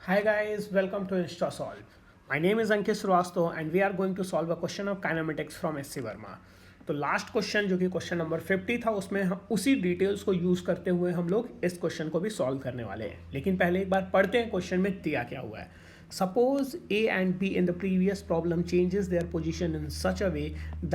Hi guys, welcome to InstaSolve. My name is Ankit Srivastava and we are going to solve a question of kinematics from SC Verma. तो last question जो कि question number 50 था उसमें हम उसी details को use करते हुए हम लोग इस क्वेश्चन को भी सॉल्व करने वाले हैं, लेकिन पहले एक बार पढ़ते हैं क्वेश्चन में दिया क्या हुआ है. Suppose A and B in the previous problem changes their position in such a way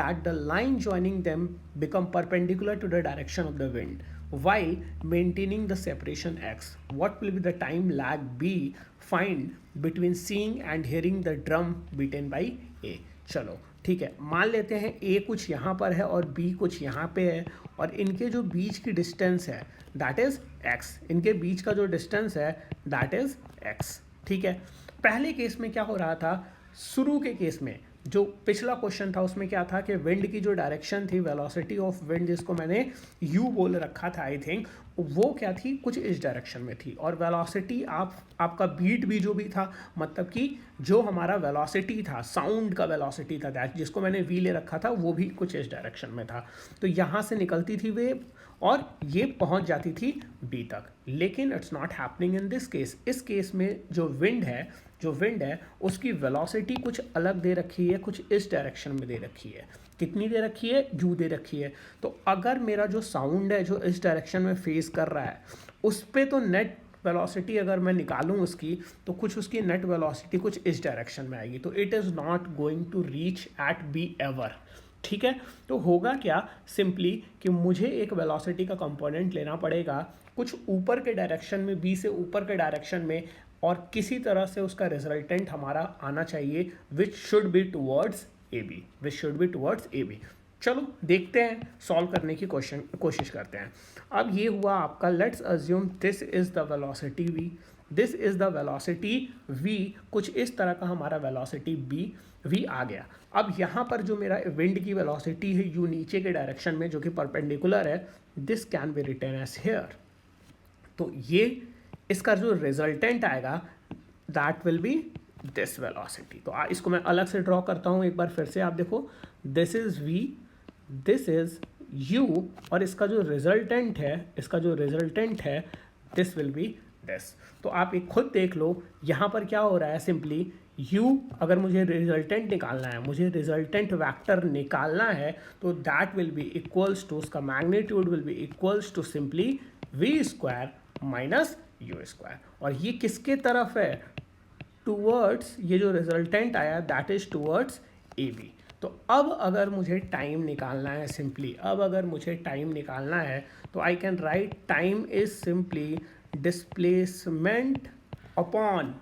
that the line joining them become perpendicular to the direction of the wind while maintaining the separation x. What will be the time lag B find between seeing and hearing the drum beaten by A? चलो ठीक है, मान लेते हैं A कुछ यहाँ पर है और B कुछ यहाँ पे है और इनके जो बीच की डिस्टेंस है दैट इज़ x. इनके बीच का जो डिस्टेंस है दैट इज़ x. ठीक है, पहले केस में क्या हो रहा था, शुरू के केस में जो पिछला क्वेश्चन था उसमें क्या था कि विंड की जो डायरेक्शन थी, वेलोसिटी ऑफ विंड जिसको मैंने u बोल रखा था आई थिंक, वो क्या थी, कुछ इस डायरेक्शन में थी. और वेलोसिटी आपका बीट भी जो भी था, मतलब कि जो हमारा वेलोसिटी था, साउंड का वेलोसिटी था दैट जिसको मैंने v ले रखा था, वो भी कुछ इस डायरेक्शन में था. तो यहाँ से निकलती थी वेव और ये पहुँच जाती थी b तक. लेकिन it's not happening in this case. इस केस में जो विंड है उसकी वेलोसिटी कुछ अलग दे रखी है, कुछ इस डायरेक्शन में दे रखी है. कितनी दे रखी है, u दे रखी है. तो अगर मेरा जो साउंड है जो इस डायरेक्शन में फेस कर रहा है उस पर तो नेट वेलोसिटी अगर मैं निकालूं उसकी, तो कुछ उसकी नेट वेलोसिटी कुछ इस डायरेक्शन में आएगी. तो it is not going to reach at B ever. ठीक है, तो होगा क्या, सिंपली कि मुझे एक वेलोसिटी का कंपोनेंट लेना पड़ेगा कुछ ऊपर के डायरेक्शन में, बी से ऊपर के डायरेक्शन में, और किसी तरह से उसका रिजल्टेंट हमारा आना चाहिए which should be towards A B. चलो देखते हैं, सॉल्व करने की कोशिश करते हैं. अब ये हुआ आपका, let's assume this is the velocity v, this is the velocity v, कुछ इस तरह का हमारा वेलोसिटी v आ गया. अब यहाँ पर जो मेरा विंड की वेलोसिटी है u नीचे के डायरेक्शन में जो कि परपेंडिकुलर है, this can be written as here. तो ये इसका जो रिजल्टेंट आएगा that will be this velocity. तो इसको मैं अलग से ड्रॉ करता हूँ एक बार फिर से. आप देखो, this is v, this is u, और इसका जो रिजल्टेंट है दिस विल बी दिस. तो आप एक खुद देख लो यहाँ पर क्या हो रहा है. सिंपली u, अगर मुझे रिजल्टेंट निकालना है, मुझे रिजल्टेंट वेक्टर निकालना है, तो that will be equals to, उसका magnitude will be equals to simply v square minus u square. और ये किसके तरफ है, टूवर्ड्स, ये जो रिजल्टेंट आया that is towards A B. तो अब अगर मुझे टाइम निकालना है, सिंपली अब अगर मुझे टाइम निकालना है, तो I can write time is simply displacement upon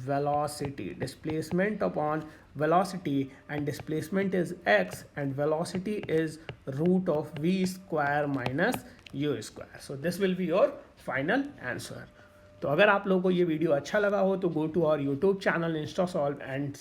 velocity, displacement upon velocity, and displacement is x and velocity is root of v square minus u square. So this will be your final answer. तो अगर आप लोगों को ये video अच्छा लगा हो तो go to our YouTube channel InstaSolve and